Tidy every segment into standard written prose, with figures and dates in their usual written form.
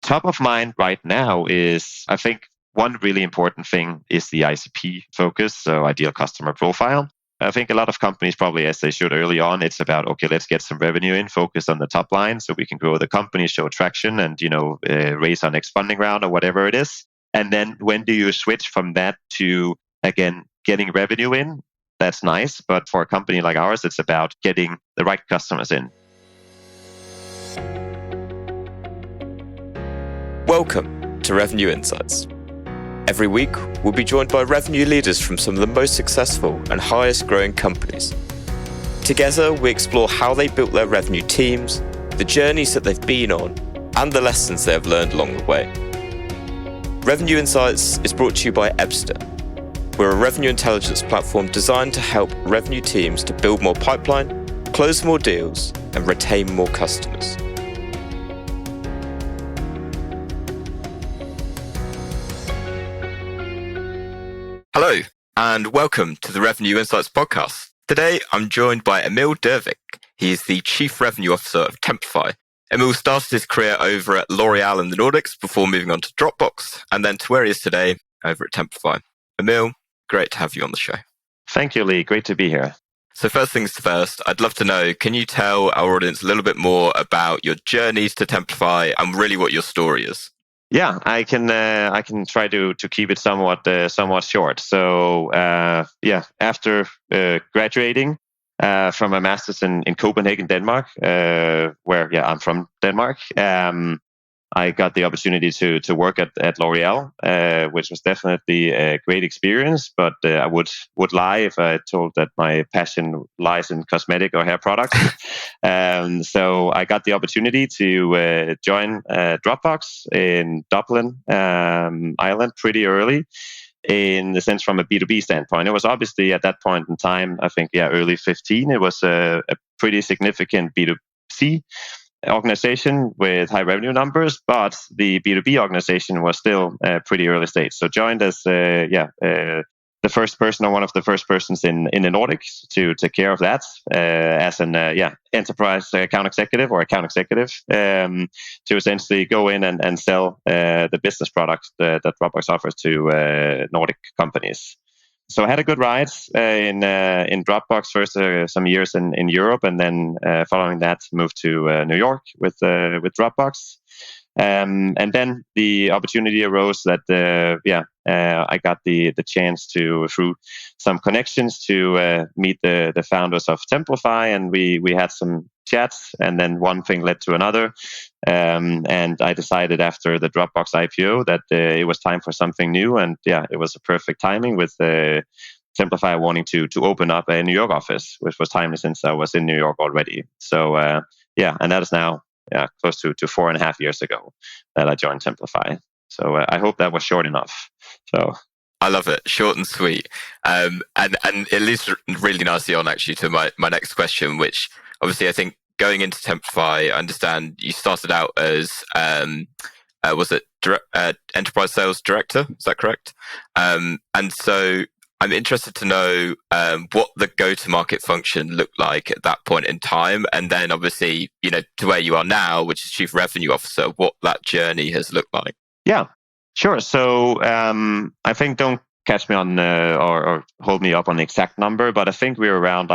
top of mind right now is, I think, one really important thing is the ICP focus, so ideal customer profile. I think a lot of companies probably, as they should early on, it's about, okay, let's get some revenue in, focus on the top line so we can grow the company, show traction, and raise our next funding round or whatever it is. And then when do you switch from that to, again, getting revenue in? That's nice, but for a company like ours, it's about getting the right customers in. Welcome to Revenue Insights. Every week, we'll be joined by revenue leaders from some of the most successful and highest growing companies. Together, we explore how they built their revenue teams, the journeys that they've been on, and the lessons they have learned along the way. Revenue Insights is brought to you by Ebster. We're a revenue intelligence platform designed to help revenue teams to build more pipeline, close more deals, and retain more customers. Hello, and welcome to the Revenue Insights podcast. Today, I'm joined by Emil Dyrvig. He is the Chief Revenue Officer of Templafy. Emil started his career over at L'Oreal in the Nordics before moving on to Dropbox, and then to where he is today, over at Templafy. Emil, great to have you on the show. Thank you, Lee. Great to be here. So first things first, I'd love to know, can you tell our audience a little bit more about your journeys to Templafy and really what your story is? Yeah, I can try to keep it somewhat short. So after graduating from a master's in Copenhagen, Denmark, where I'm from Denmark, I got the opportunity to work at L'Oreal, which was definitely a great experience. But I would lie if I told that my passion lies in cosmetic or hair products. So I got the opportunity to join Dropbox in Dublin, Ireland, pretty early. In the sense from a B2B standpoint, it was obviously at that point in time, I think, early 15. It was a pretty significant B2C organization with high revenue numbers, but the B2B organization was still pretty early stage. So joined as the first person or one of the first persons in the Nordics to take care of that as an enterprise account executive to essentially go in and sell the business products that Dropbox offers to Nordic companies. So I had a good ride in Dropbox first, some years in Europe, and then following that moved to New York with Dropbox. And then the opportunity arose that I got the chance to, through some connections, to meet the founders of Templafy, and we had some chats, and then one thing led to another, and I decided after the Dropbox IPO that it was time for something new, and it was a perfect timing with Templafy wanting to open up a New York office, which was timely since I was in New York already. So and that is now close to 4.5 years ago that I joined Templafy. So I hope that was short enough. So I love it, short and sweet, and it leads really nicely on actually to my next question, which obviously I think going into Templafy, I understand you started out as enterprise sales director? Is that correct? And so I'm interested to know what the go-to-market function looked like at that point in time, and then obviously, to where you are now, which is Chief Revenue Officer, what that journey has looked like. Yeah, sure. So I think don't catch me on or hold me up on the exact number, but I think we were around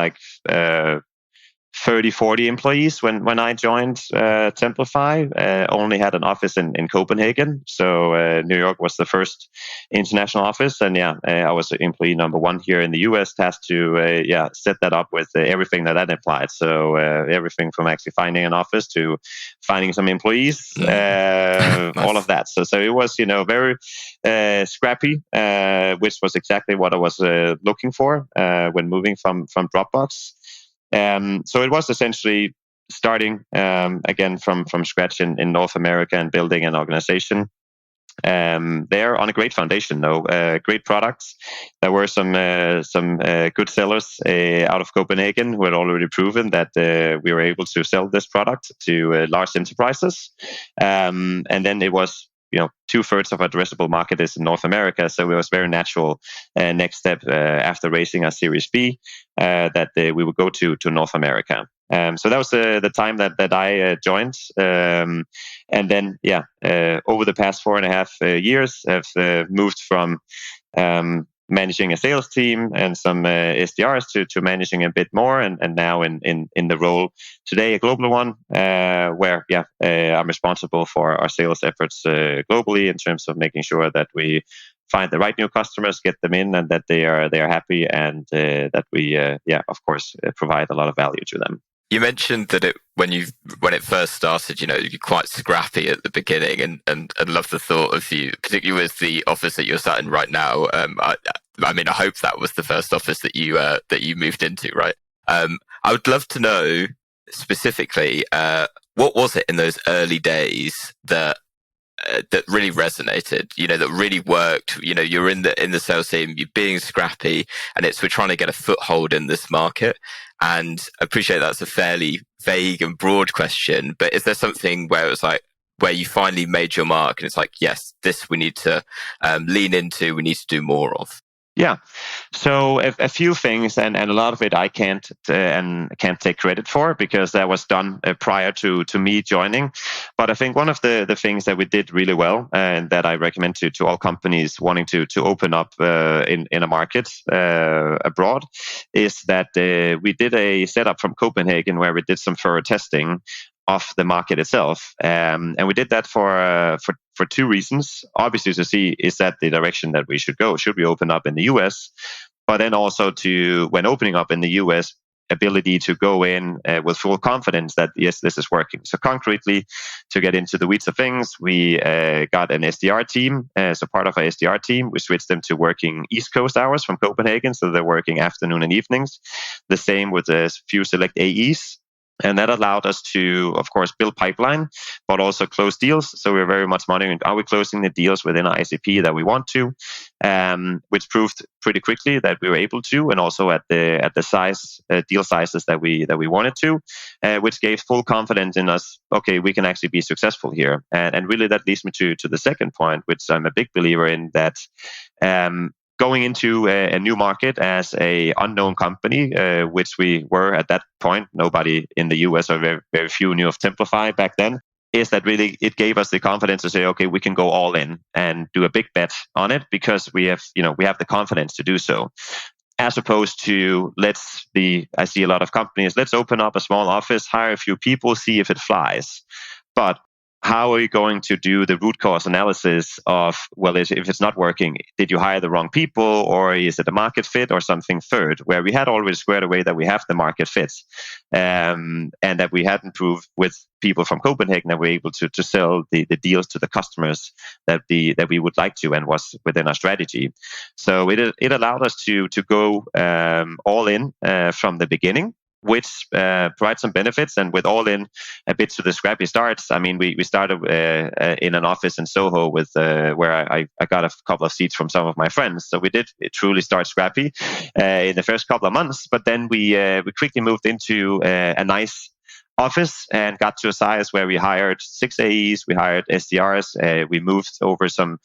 30, 40 employees when I joined Templafy. Only had an office in Copenhagen. So New York was the first international office. And I was employee number one here in the US, tasked to set that up with everything that implied. So everything from actually finding an office to finding some employees, nice. All of that. So it was, very scrappy, which was exactly what I was looking for when moving from Dropbox. So it was essentially starting again from scratch in North America and building an organization there on a great foundation, though. Great products. There were some good sellers out of Copenhagen who had already proven that we were able to sell this product to large enterprises. And then it was 2/3 of our addressable market is in North America, so it was very natural next step after raising our Series B that we would go to North America. So that was the time that I joined. And then, over the past 4.5 years, I've moved from managing a sales team and some SDRs to managing a bit more, and now in the role today, a global one, where I'm responsible for our sales efforts globally in terms of making sure that we find the right new customers, get them in, and that they are happy, and that we of course provide a lot of value to them. You mentioned that when it first started, you're quite scrappy at the beginning, and love the thought of you, particularly with the office that you're sat in right now. I hope that was the first office that you moved into, right? I would love to know specifically what was it in those early days that really resonated, that really worked. You're in the sales team, you're being scrappy, and we're trying to get a foothold in this market. And I appreciate that's a fairly vague and broad question, but is there something where it was like, where you finally made your mark and it's like, yes, this we need to lean into, we need to do more of? Yeah, so a few things, and a lot of it I can't take credit for, because that was done prior to me joining. But I think one of the things that we did really well, and that I recommend to all companies wanting to open up in a market abroad, is that we did a setup from Copenhagen where we did some thorough testing of the market itself, and we did that for two reasons. Obviously, to see, is that the direction that we should go? Should we open up in the US? But then also, to, when opening up in the US, ability to go in with full confidence that yes, this is working. So concretely, to get into the weeds of things, we got an SDR team. So part of our SDR team, we switched them to working East Coast hours from Copenhagen, so they're working afternoon and evenings. The same with a few select AEs. And that allowed us to, of course, build pipeline, but also close deals. So we're very much monitoring, are we closing the deals within our ICP that we want to, which proved pretty quickly that we were able to, and also at the size, deal sizes that we wanted to, which gave full confidence in us. Okay, we can actually be successful here. And really that leads me to the second point, which I'm a big believer in, that going into a new market as a unknown company, which we were at that point, nobody in the US, or very, very few knew of Templafy back then, is that really it gave us the confidence to say, okay, we can go all in and do a big bet on it, because we have the confidence to do so. As opposed to, I see a lot of companies, let's open up a small office, hire a few people, see if it flies. But how are you going to do the root cause analysis of, well, if it's not working, did you hire the wrong people, or is it a market fit, or something third, where we had already squared away that we have the market fits, and that we had improved with people from Copenhagen, that we're able to sell the deals to the customers that we would like to, and was within our strategy. So it allowed us to go all in from the beginning, which provides some benefits. And with all in, a bit to the scrappy starts. I mean, we started in an office in Soho with where I got a couple of seats from some of my friends. So we did truly start scrappy in the first couple of months. But then we quickly moved into a nice office and got to a size where we hired 6 AEs, we hired SDRs, we moved over some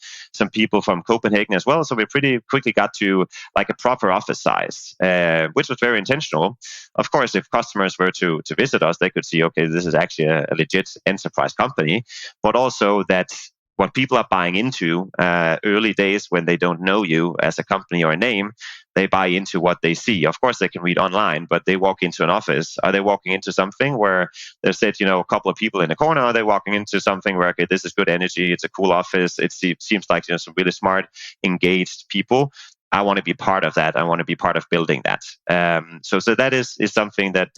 people from Copenhagen as well. So we pretty quickly got to like a proper office size, which was very intentional. Of course, if customers were to visit us, they could see, okay, this is actually a legit enterprise company, but also that what people are buying into early days, when they don't know you as a company or a name, they buy into what they see. Of course, they can read online, but they walk into an office. Are they walking into something where there's said, a couple of people in the corner? Are they walking into something where, okay, this is good energy, it's a cool office, it seems like some really smart, engaged people? I want to be part of that. I want to be part of building that. So that is something that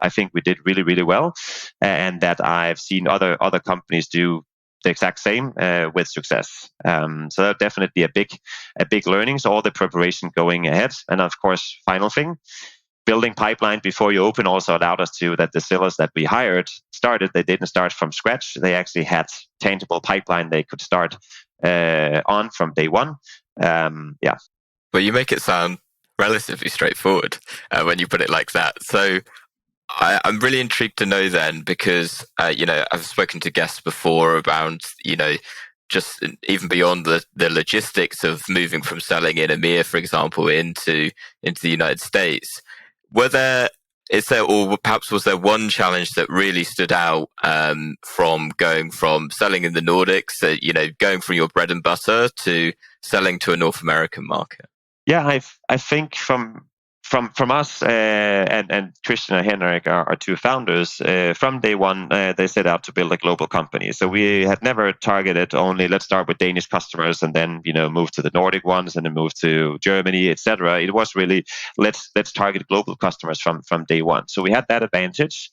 I think we did really, really well, and that I've seen other companies do the exact same with success. So that definitely a big learning. So all the preparation going ahead, and of course, final thing, building pipeline before you open also allowed us to, that the sellers that we hired they didn't start from scratch. They actually had tangible pipeline they could start on from day one. Well, you make it sound relatively straightforward when you put it like that. So I'm really intrigued to know then, because, I've spoken to guests before around, just even beyond the logistics of moving from selling in EMEA, for example, into the United States. Were there Is there, or perhaps was there one challenge that really stood out from going from selling in the Nordics, going from your bread and butter to selling to a North American market? Yeah, I think from us and Christian and Henrik, our two founders, from day one, they set out to build a global company. So we had never targeted only let's start with Danish customers and then move to the Nordic ones and then move to Germany, etc. It was really let's target global customers from day one. So we had that advantage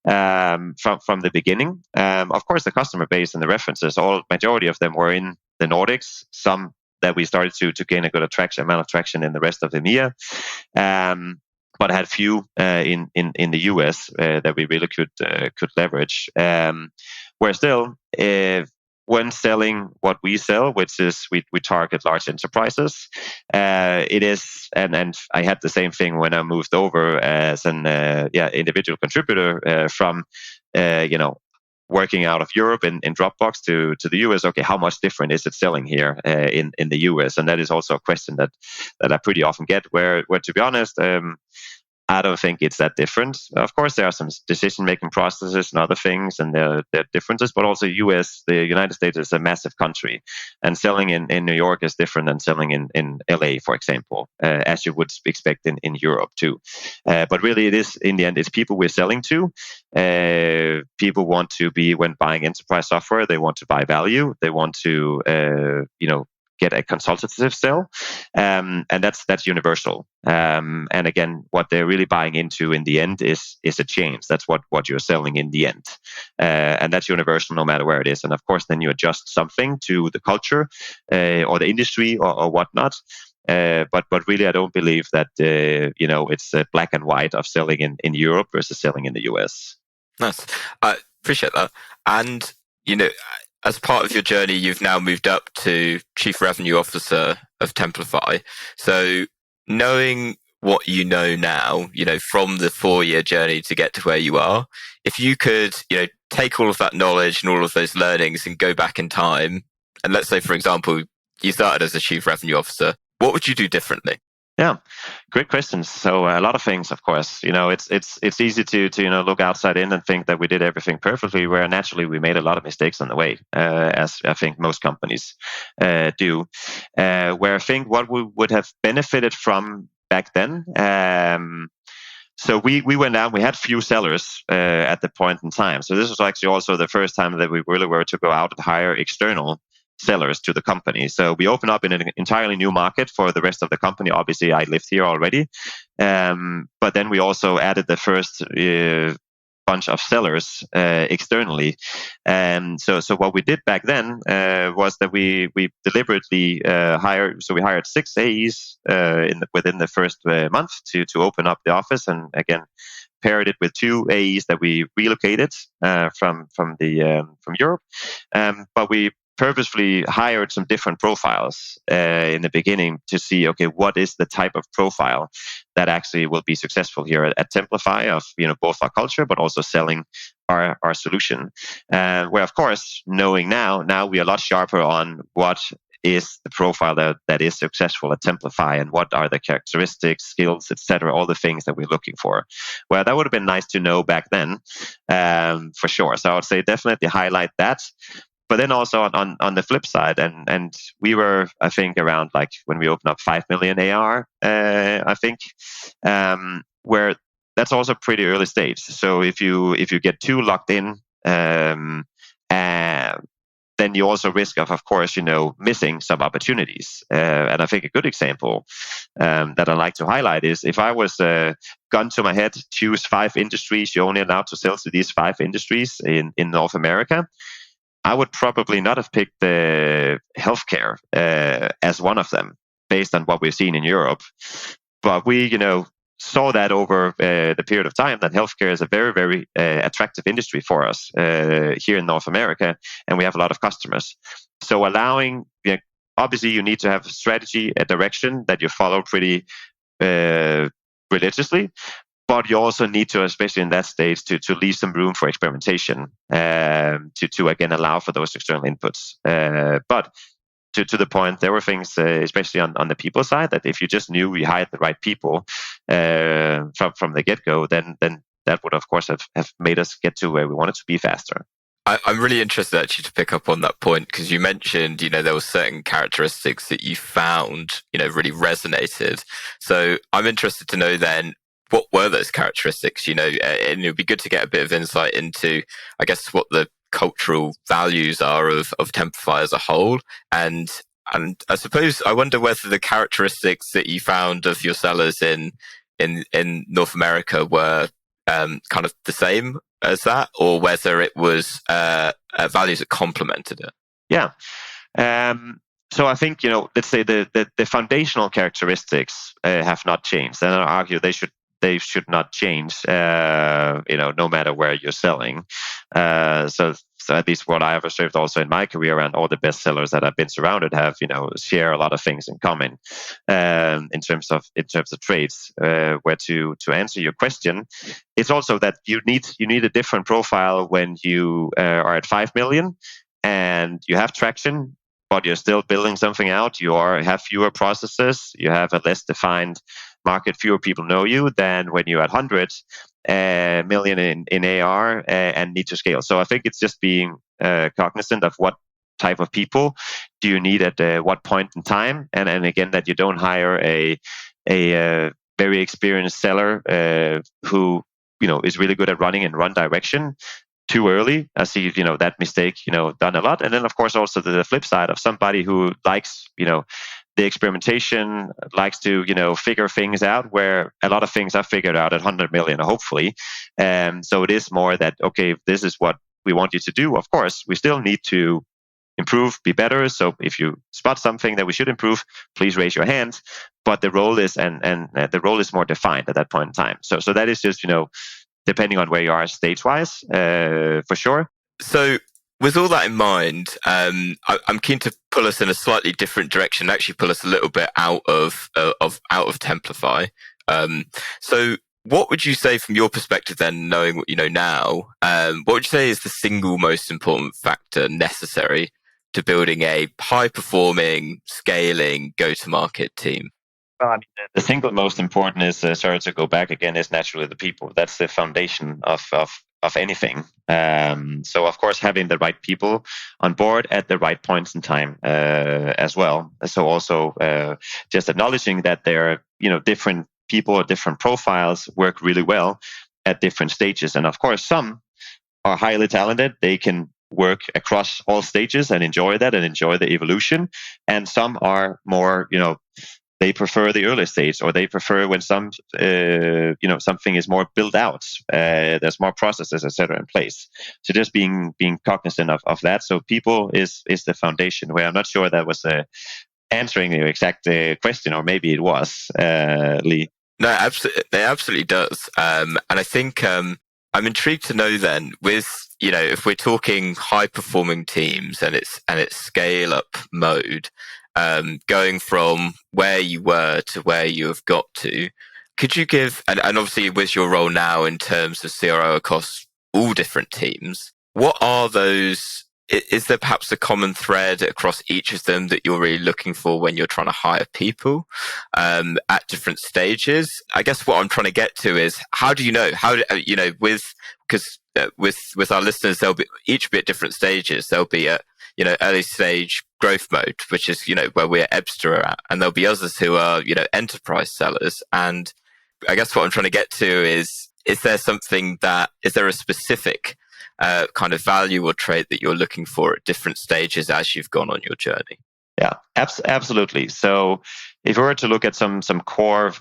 from the beginning. Of course, the customer base and the references, majority of them were in the Nordics. Some that we started to gain a good amount of traction in the rest of EMEA, but had few in the US that we really could leverage. Where still, when selling what we sell, which is we target large enterprises, it is, and I had the same thing when I moved over as an individual contributor from working out of Europe in Dropbox to the US. Okay, how much different is it selling here in the US? And that is also a question that I pretty often get. Where to be honest, I don't think it's that different. Of course, there are some decision-making processes and other things, and there are differences. But also, the United States is a massive country, and selling in New York is different than selling in LA, for example, as you would expect in Europe too. But really, it is in the end, it's people we're selling to. People want to be, when buying enterprise software, they want to buy value. They want to, get a consultative sell, and that's universal. And again, what they're really buying into in the end is a change. That's what you're selling in the end, and that's universal no matter where it is. And of course, then you adjust something to the culture or the industry or whatnot. But really, I don't believe that it's black and white of selling in Europe versus selling in the US. Nice. I appreciate that. And as part of your journey, you've now moved up to Chief Revenue Officer of Templafy. So knowing what you know now, from the 4-year journey to get to where you are, if you could, take all of that knowledge and all of those learnings and go back in time, and let's say, for example, you started as a Chief Revenue Officer, what would you do differently? Yeah, great questions. So a lot of things, of course. It's easy to look outside in and think that we did everything perfectly, where naturally we made a lot of mistakes on the way, as I think most companies do. Where I think what we would have benefited from back then. So we went out. We had few sellers at the point in time. So this was actually also the first time that we really were to go out and hire external sellers to the company. So we opened up in an entirely new market for the rest of the company. Obviously, I lived here already, but then we also added the first bunch of sellers externally. So what we did back then was that we deliberately hired. So we hired 6 AEs within the first month to open up the office, and again paired it with 2 AEs that we relocated from Europe. But we purposefully hired some different profiles in the beginning to see, okay, what is the type of profile that actually will be successful here at Templafy of both our culture but also selling our solution. Where of course, knowing now we are a lot sharper on what is the profile that is successful at Templafy and what are the characteristics, skills, etc., all the things that we're looking for. Well, that would have been nice to know back then, for sure. So I would say definitely highlight that. But then also on the flip side, and we were, I think, around like when we opened up 5 million AR, I think, where that's also pretty early stage. So if you get too locked in, then you also risk of course, missing some opportunities. And I think a good example that I like to highlight is if I was gun to my head, choose 5 industries, you're only allowed to sell to these 5 industries in North America. I would probably not have picked the healthcare as one of them, based on what we've seen in Europe. But we, saw that over the period of time that healthcare is a very, very attractive industry for us here in North America, and we have a lot of customers. So allowing, obviously, you need to have a strategy, a direction that you follow pretty religiously. But you also need to, especially in that stage, to leave some room for experimentation, to again allow for those external inputs. But to the point, there were things, especially on the people side, that if you just knew you hired the right people, from the get-go, then that would of course have made us get to where we wanted to be faster. I'm really interested actually to pick up on that point, because you mentioned, there were certain characteristics that you found, really resonated. So I'm interested to know then, what were those characteristics, and it would be good to get a bit of insight into, I guess, what the cultural values are of Templafy as a whole. And I suppose I wonder whether the characteristics that you found of your sellers in North America were kind of the same as that, or whether it was values that complemented it. Yeah. So I think, let's say the foundational characteristics have not changed, and I argue they should not change, no matter where you're selling. So at least what I have observed also in my career, and all the best sellers that I've been surrounded have, share a lot of things in common in terms of traits. Where to answer your question, it's also that you need a different profile when you are at 5 million and you have traction, but you're still building something out. You have fewer processes. You have a less defined market. Fewer people know you than when you're at 100 million in AR and need to scale. So I think it's just being cognizant of what type of people do you need at what point in time, and again, that you don't hire a very experienced seller who is really good at running in one direction too early. I see, that mistake, done a lot. And then, of course, also the flip side of somebody who likes, the experimentation, likes to, figure things out, where a lot of things are figured out at 100 million, hopefully. So it is more that, okay, if this is what we want you to do, of course, we still need to improve, be better. So if you spot something that we should improve, please raise your hand. But the role is, and the role is more defined at that point in time. So that is just, depending on where you are stage-wise, for sure. So with all that in mind, I'm keen to pull us in a slightly different direction, actually pull us a little bit out of Templafy. So what would you say from your perspective then, knowing what you know now, what would you say is the single most important factor necessary to building a high-performing, scaling, go-to-market team? Well, I mean, the single most important is, sorry to go back again, is naturally the people. That's the foundation of anything. So, of course, having the right people on board at the right points in time as well. So also just acknowledging that there are, different people or different profiles work really well at different stages. And, of course, some are highly talented. They can work across all stages and enjoy that and enjoy the evolution. And some are more, they prefer the early stage, or they prefer when something is more built out. There's more processes, etc., in place. So just being cognizant of that. So people is the foundation. Where I'm not sure that was answering your exact question, or maybe it was, Lee. No, absolutely, it absolutely does. And I think I'm intrigued to know then, with if we're talking high performing teams and it's scale up mode. Going from where you were to where you have got to, could you give, and obviously with your role now in terms of CRO across all different teams, what are those, is there perhaps a common thread across each of them that you're really looking for when you're trying to hire people at different stages? I guess what I'm trying to get to is, how do you know, because with our listeners, they'll be each be at different stages. They'll be at early stage growth mode, which is, where we're Ebster at. And there'll be others who are, enterprise sellers. And I guess what I'm trying to get to is there a specific kind of value or trait that you're looking for at different stages as you've gone on your journey? Yeah, absolutely. So if we were to look at some core,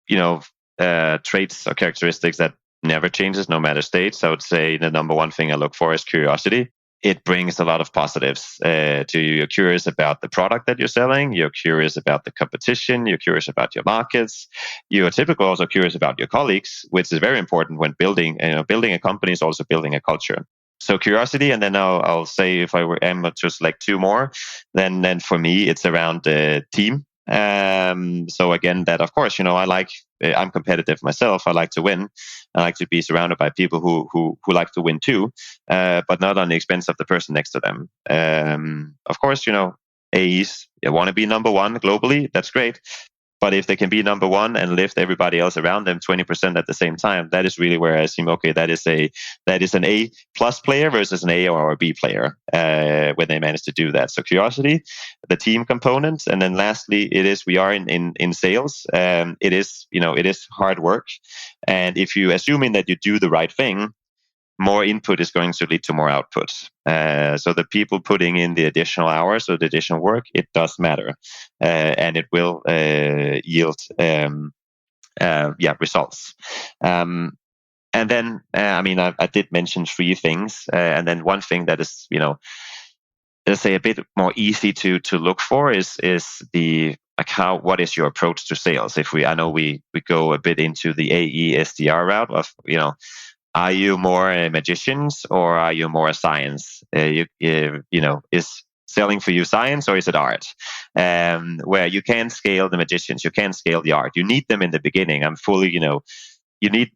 traits or characteristics that never changes no matter stage, I would say the number one thing I look for is curiosity. It brings a lot of positives to you. You're curious about the product that you're selling. You're curious about the competition. You're curious about your markets. You're typically also curious about your colleagues, which is very important when building. Building a company is also building a culture. So curiosity, and then I'll say, if I am to select two more, then for me it's around the team. So again, that of course, I'm competitive myself. I like to win. I like to be surrounded by people who like to win too, but not on the expense of the person next to them. Of course, AEs, you want to be number one globally. That's great. But if they can be number one and lift everybody else around them 20% at the same time, that is really where I assume, okay, that is an A plus player versus an A or a B player when they manage to do that. So curiosity, the team components, and then lastly, we are in sales. It is hard work, and if you assuming that you do the right thing, more input is going to lead to more output. So the people putting in the additional hours or the additional work, it does matter, and it will yield results. And then, I did mention three things, and then one thing that is, let's say a bit more easy to look for is the what is your approach to sales? I know we go a bit into the AE SDR route of, are you more magicians or are you more science? Is selling for you science or is it art? Where you can scale the magicians, you can scale the art. You need them in the beginning. You need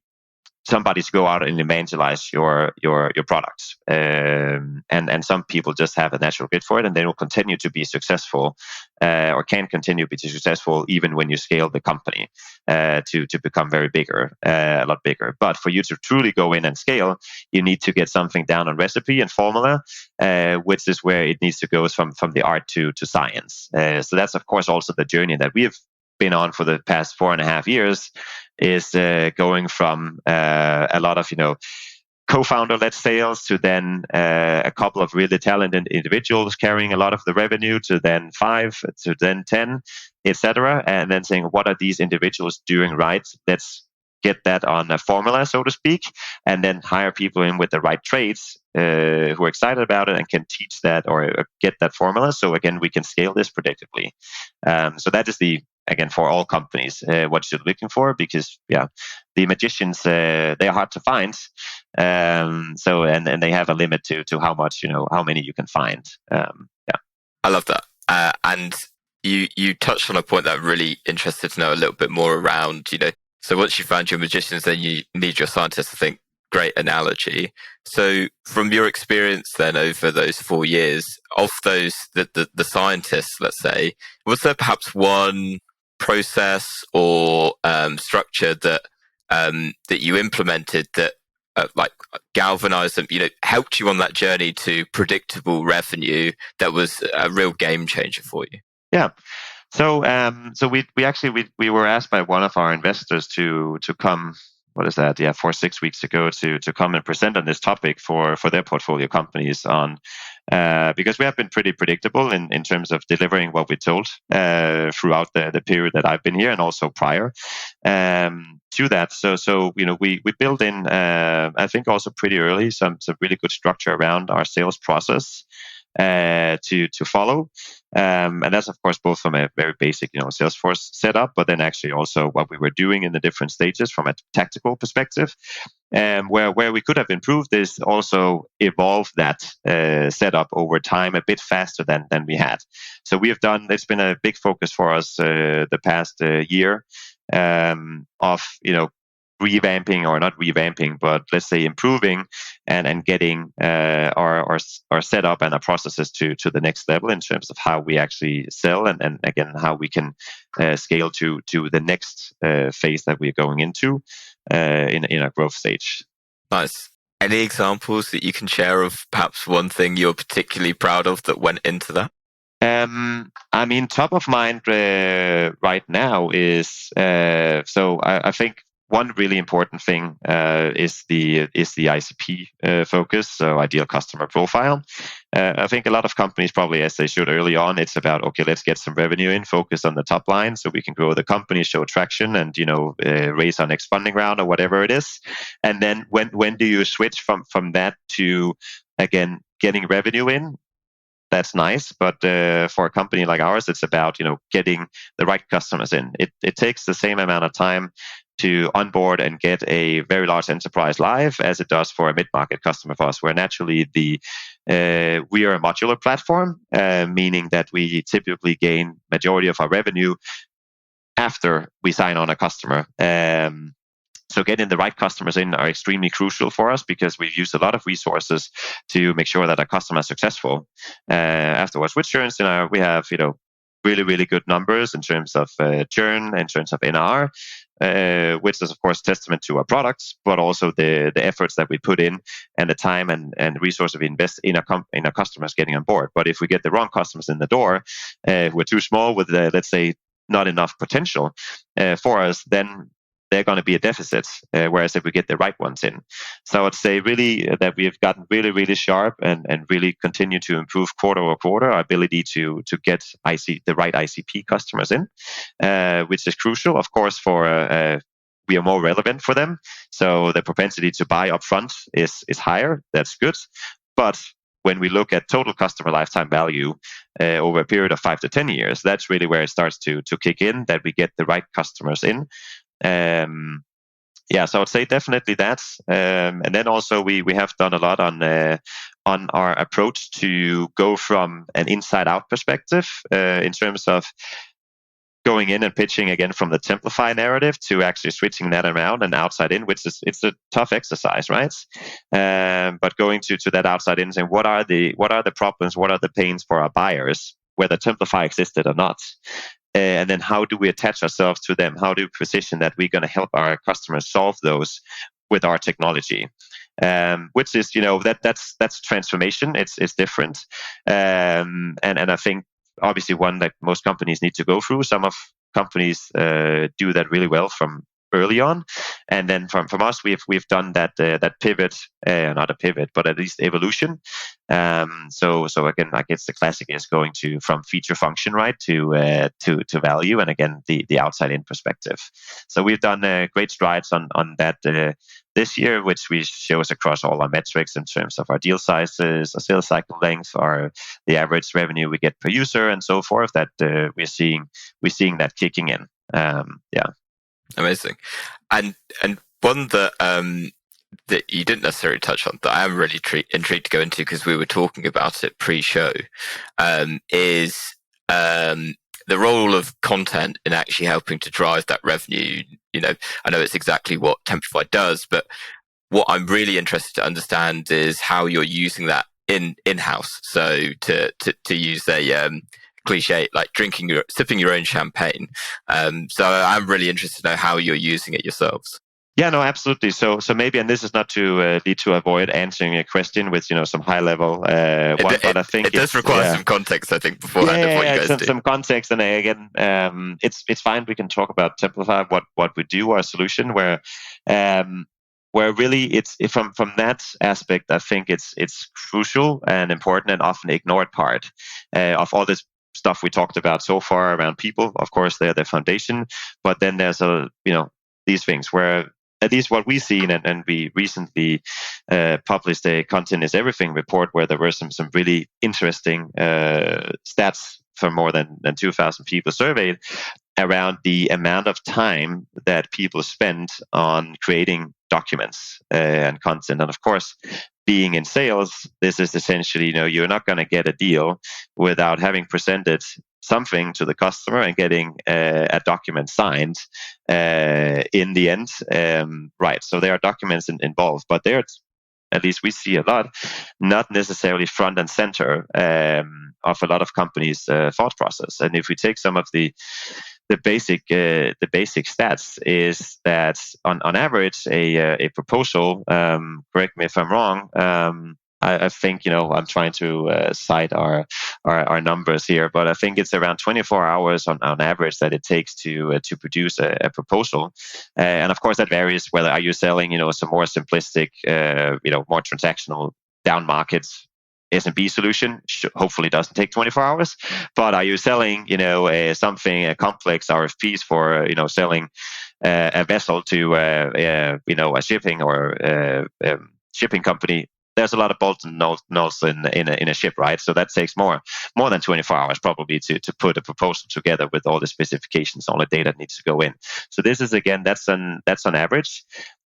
somebody to go out and evangelize your products. And some people just have a natural fit for it, and they will continue to be successful, or can continue to be successful even when you scale the company to become a lot bigger. But for you to truly go in and scale, you need to get something down on recipe and formula, which is where it needs to go from the art to science. So that's of course also the journey that we have been on for the past 4.5 years, is going from a lot of co-founder-led sales to then a couple of really talented individuals carrying a lot of the revenue, to then 5, to then 10, etc. And then saying, what are these individuals doing right? Let's get that on a formula, so to speak, and then hire people in with the right traits who are excited about it and can teach that or get that formula. So again, we can scale this predictably. So that is again, for all companies, what you're looking for, because the magicians, they are hard to find. So and they have a limit to how much, how many you can find. I love that. And you touched on a point that I'm really interested to know a little bit more around, so once you found your magicians, then you need your scientists. I think great analogy. So from your experience then over those 4 years, of those, the scientists, let's say, was there perhaps one process or structure that you implemented that galvanized them, helped you on that journey to predictable revenue that was a real game changer for you? Yeah. So we were asked by one of our investors to come, 4-6 weeks ago, to come and present on this topic for their portfolio companies on, because we have been pretty predictable in terms of delivering what we told throughout the period that I've been here and also prior to that. So we built in, I think also pretty early, some really good structure around our sales process to follow. And that's of course both from a very basic Salesforce setup, but then actually also what we were doing in the different stages from a tactical perspective. Where we could have improved is also evolve that setup over time a bit faster than we had. So we have done, it's been a big focus for us the past year of revamping, or not revamping, but let's say improving and getting our setup and our processes to the next level in terms of how we actually sell, and again how we can scale to the next phase that we're going into in our growth stage. Nice. Any examples that you can share of perhaps one thing you're particularly proud of that went into that? Top of mind right now is so I think one really important thing is the ICP focus, so ideal customer profile. I think a lot of companies probably, as they should early on, it's about, okay, let's get some revenue in, focus on the top line so we can grow the company, show traction, and raise our next funding round or whatever it is. And then when do you switch from that to, again, getting revenue in? That's nice, but for a company like ours, it's about getting the right customers in. It takes the same amount of time to onboard and get a very large enterprise live as it does for a mid-market customer for us, where naturally we are a modular platform, meaning that we typically gain majority of our revenue after we sign on a customer. So getting the right customers in are extremely crucial for us, because we've used a lot of resources to make sure that our customers are successful afterwards. Which turns, we have really, really good numbers in terms of churn, in terms of NR, which is, of course, testament to our products, but also the efforts that we put in and the time and resources we invest in our customers getting on board. But if we get the wrong customers in the door, who are too small with, let's say, not enough potential for us, then they're going to be a deficit, whereas if we get the right ones in. So I would say really that we've gotten really, really sharp and really continue to improve quarter over quarter our ability to get the right ICP customers in, which is crucial, of course, for we are more relevant for them. So the propensity to buy upfront is higher. That's good. But when we look at total customer lifetime value over a period of 5 to 10 years, that's really where it starts to kick in, that we get the right customers in. So I would say definitely that. And then also we have done a lot on our approach to go from an inside out perspective in terms of going in and pitching again from the Templafy narrative to actually switching that around and outside in, which is it's a tough exercise, right? But going to that outside in, saying what are the problems, what are the pains for our buyers, whether Templafy existed or not. And then how do we attach ourselves to them? How do we position that we're going to help our customers solve those with our technology? Which is, that's transformation. It's different. And I think obviously one that most companies need to go through. Some of companies do that really well from early on, and then from us we've done that pivot, not a pivot, but at least evolution. So again, I guess the classic is going from feature function, right, to value, and again the outside in perspective. So we've done great strides on that this year, which we shows across all our metrics in terms of our deal sizes, our sales cycle length, the average revenue we get per user, and so forth. That we're seeing that kicking in. Amazing. And one that that you didn't necessarily touch on that I am really intrigued to go into, because we were talking about it pre-show, is the role of content in actually helping to drive that revenue. I know it's exactly what Templafy does, but what I'm really interested to understand is how you're using that in-house. So to use a cliche, like sipping your own champagne. So I'm really interested to know how you're using it yourselves. Yeah, no, absolutely. So maybe, and this is not to lead to avoid answering a question with some high level one, but I think it does require some context, I think, beforehand of what you guys do. Some context, and again, it's fine. We can talk about Templafy, what we do, our solution, where really it's from that aspect. I think it's crucial and important and often ignored part of all this stuff we talked about so far around people. Of course, they're the foundation, but then there's these things where, at least what we've seen, and we recently published a Content is Everything report where there were some really interesting stats from more than 2,000 people surveyed around the amount of time that people spend on creating documents and content. And of course, being in sales, this is essentially, you're not going to get a deal without having presented something to the customer and getting a document signed in the end. Right. So there are documents involved, but at least we see a lot, not necessarily front and center of a lot of companies' thought process. And if we take some of the basic stats, is that on average a proposal, correct me if I'm wrong, I think I'm trying to cite our numbers here, but I think it's around 24 hours on average that it takes to produce a proposal, and of course that varies. Whether are you selling some more simplistic, more transactional down markets SMB solution, hopefully doesn't take 24 hours. But are you selling, something complex RFPs for, selling a vessel to, a shipping or shipping company? There's a lot of bolts and nuts in a ship, right? So that takes more than 24 hours probably to put a proposal together with all the specifications, all the data that needs to go in. So this is, again, that's on average.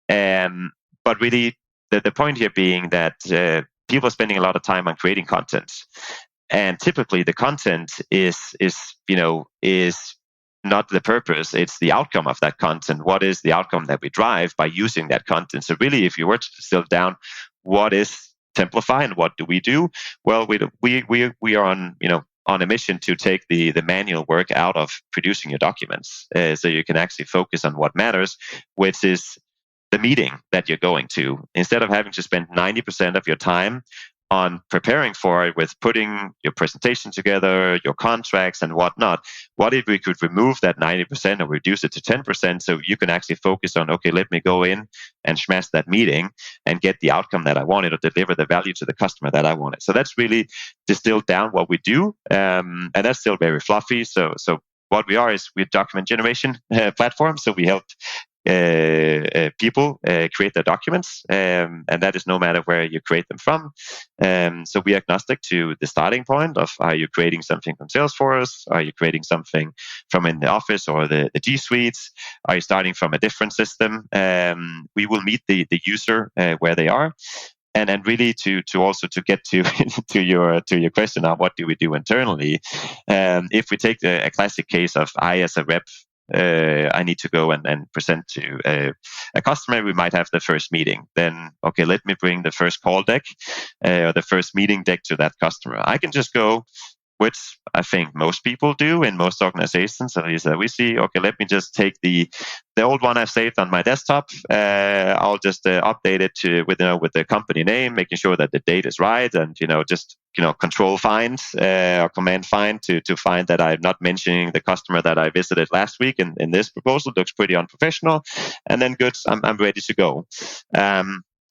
But really, the point here being that people are spending a lot of time on creating content, and typically the content is not the purpose; it's the outcome of that content. What is the outcome that we drive by using that content? So really, if you were to distill down, what is Templafy and what do we do? Well, we are on on a mission to take the manual work out of producing your documents, so you can actually focus on what matters, which is the meeting that you're going to. Instead of having to spend 90% of your time on preparing for it with putting your presentation together, your contracts and whatnot, what if we could remove that 90% or reduce it to 10% so you can actually focus on, okay, let me go in and smash that meeting and get the outcome that I wanted or deliver the value to the customer that I wanted. So that's really distilled down what we do. And that's still very fluffy. So what we are is we're a document generation platform. So we help people create their documents, and that is no matter where you create them from. So we are agnostic to the starting point of, are you creating something from Salesforce? Are you creating something from in the office or the G Suites? Are you starting from a different system? We will meet the user where they are. And really to also to get to to your question of what do we do internally. If we take a classic case of, I as a rep, I need to go and present to a customer, we might have the first meeting. Then, okay, let me bring the first call deck or the first meeting deck to that customer. I can just go, which I think most people do in most organizations. At least we see, okay, let me just take the old one I've saved on my desktop. I'll just update it with the company name, making sure that the date is right, and just control find or command find to find that I'm not mentioning the customer that I visited last week in this proposal. Looks pretty unprofessional, and then good, I'm ready to go.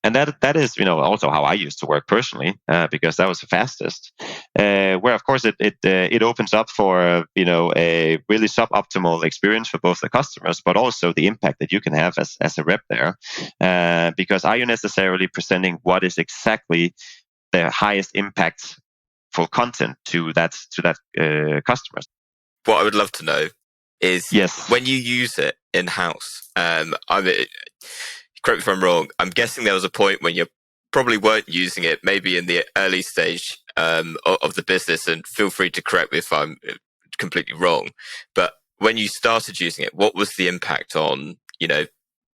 And that is also how I used to work personally, because that was the fastest. Where of course it opens up for a really suboptimal experience for both the customers, but also the impact that you can have as a rep there. Because are you necessarily presenting what is exactly the highest impact for content to that customers? What I would love to know is, yes, when you use it in house. Correct me if I'm wrong, I'm guessing there was a point when you probably weren't using it, maybe in the early stage of the business, and feel free to correct me if I'm completely wrong. But when you started using it, what was the impact on,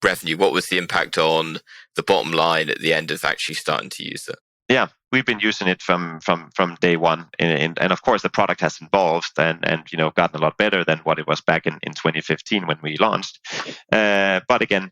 revenue? What was the impact on the bottom line at the end of actually starting to use it? Yeah, we've been using it from day one, and of course the product has evolved and gotten a lot better than what it was back in 2015 when we launched. But again,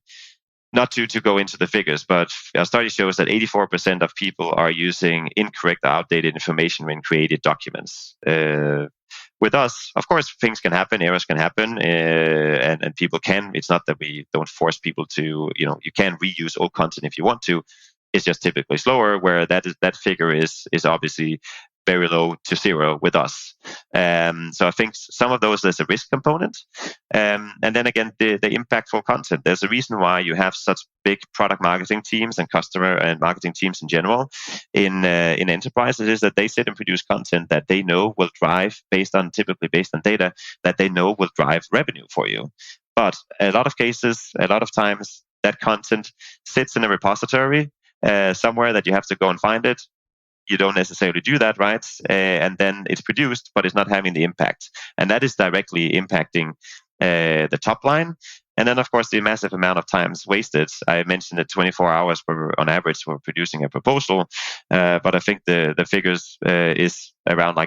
not to go into the figures, but our study shows that 84% of people are using incorrect or outdated information when created documents. With us, of course, things can happen, errors can happen, and people can. It's not that we don't force people to, you can reuse old content if you want to. It's just typically slower, where that figure is obviously very low to zero with us. So I think some of those, there's a risk component. And then again, the impactful content. There's a reason why you have such big product marketing teams and customer and marketing teams in general in enterprises, is that they sit and produce content that they know will drive, typically based on data, that they know will drive revenue for you. But a lot of cases, a lot of times, that content sits in a repository somewhere that you have to go and find it. You don't necessarily do that, right? And then it's produced, but it's not having the impact. And that is directly impacting the top line. And then, of course, the massive amount of times wasted. I mentioned that 24 hours on average for producing a proposal. But I think the figures is around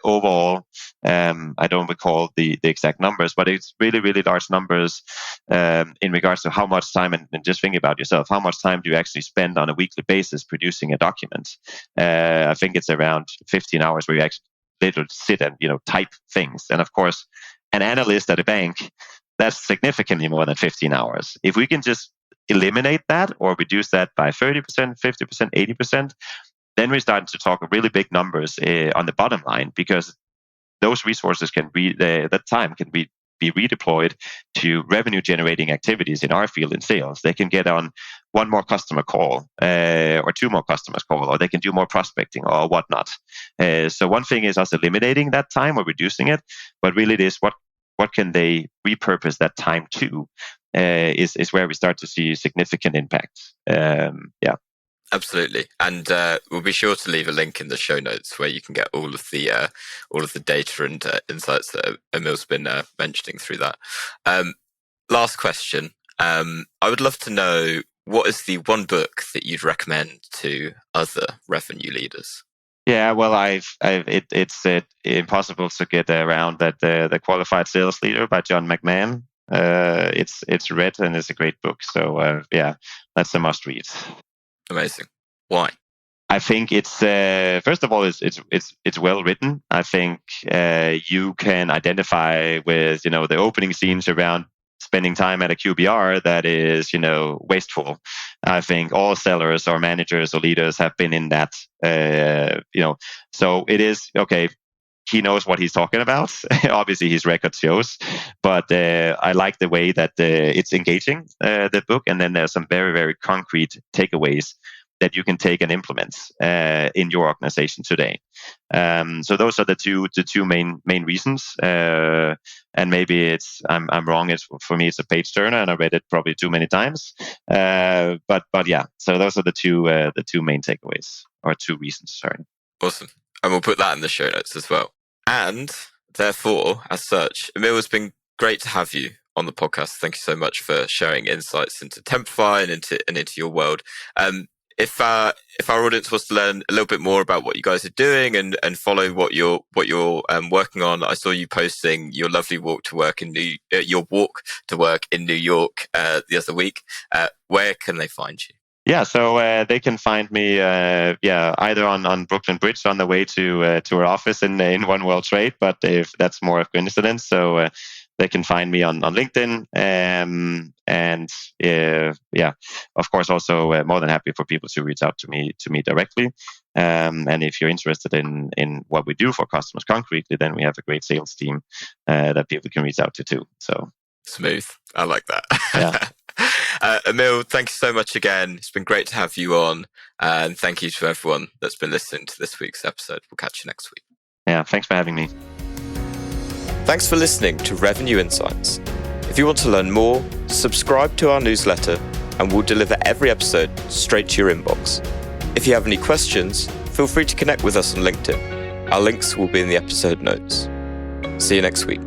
overall, I don't recall the exact numbers, but it's really, really large numbers in regards to how much time, and just think about yourself, how much time do you actually spend on a weekly basis producing a document? I think it's around 15 hours where you actually literally sit and type things. And of course, an analyst at a bank, that's significantly more than 15 hours. If we can just eliminate that or reduce that by 30%, 50%, 80%, then we're starting to talk really big numbers on the bottom line, because those resources that time can be redeployed to revenue generating activities in our field in sales. They can get on one more customer call or two more customers call, or they can do more prospecting or whatnot. So one thing is us eliminating that time or reducing it, but really it is what can they repurpose that time to is where we start to see significant impact. Yeah. Absolutely, and we'll be sure to leave a link in the show notes where you can get all of the data and insights that Emil's been mentioning through that. Last question. I would love to know, what is the one book that you'd recommend to other revenue leaders? Yeah, well, it's impossible to get around that. The Qualified Sales Leader by John McMahon. It's read and it's a great book. So yeah, that's a must read. Amazing. Why? I think it's first of all, it's well written. I think you can identify with the opening scenes around spending time at a QBR that is wasteful. I think all sellers or managers or leaders have been in that. So it is okay. He knows what he's talking about. Obviously, his record shows, but I like the way that it's engaging the book, and then there's some very, very concrete takeaways that you can take and implement in your organization today. So those are the two main reasons. And maybe I'm wrong. For me, it's a page turner, and I read it probably too many times. But yeah. So those are the two main takeaways, or two reasons. Sorry. Awesome. And we'll put that in the show notes as well. And therefore, as such, Emil, it's been great to have you on the podcast. Thank you so much for sharing insights into Templafy and into your world. If our audience wants to learn a little bit more about what you guys are doing and follow what you're working on, I saw you posting your lovely walk to work in New York the other week. Where can they find you? Yeah, so they can find me either on Brooklyn Bridge on the way to our office in One World Trade, but if that's more of a coincidence, so they can find me on LinkedIn, and of course also more than happy for people to reach out to me directly. And if you're interested in what we do for customers concretely, then we have a great sales team that people can reach out to too. So smooth, I like that. Yeah. Emil, thank you so much again. It's been great to have you on, and thank you to everyone that's been listening to this week's episode. We'll catch you next week. Yeah, thanks for having me. Thanks for listening to Revenue Insights. If you want to learn more, subscribe to our newsletter, and we'll deliver every episode straight to your inbox. If you have any questions, feel free to connect with us on LinkedIn. Our links will be in the episode notes. See you next week.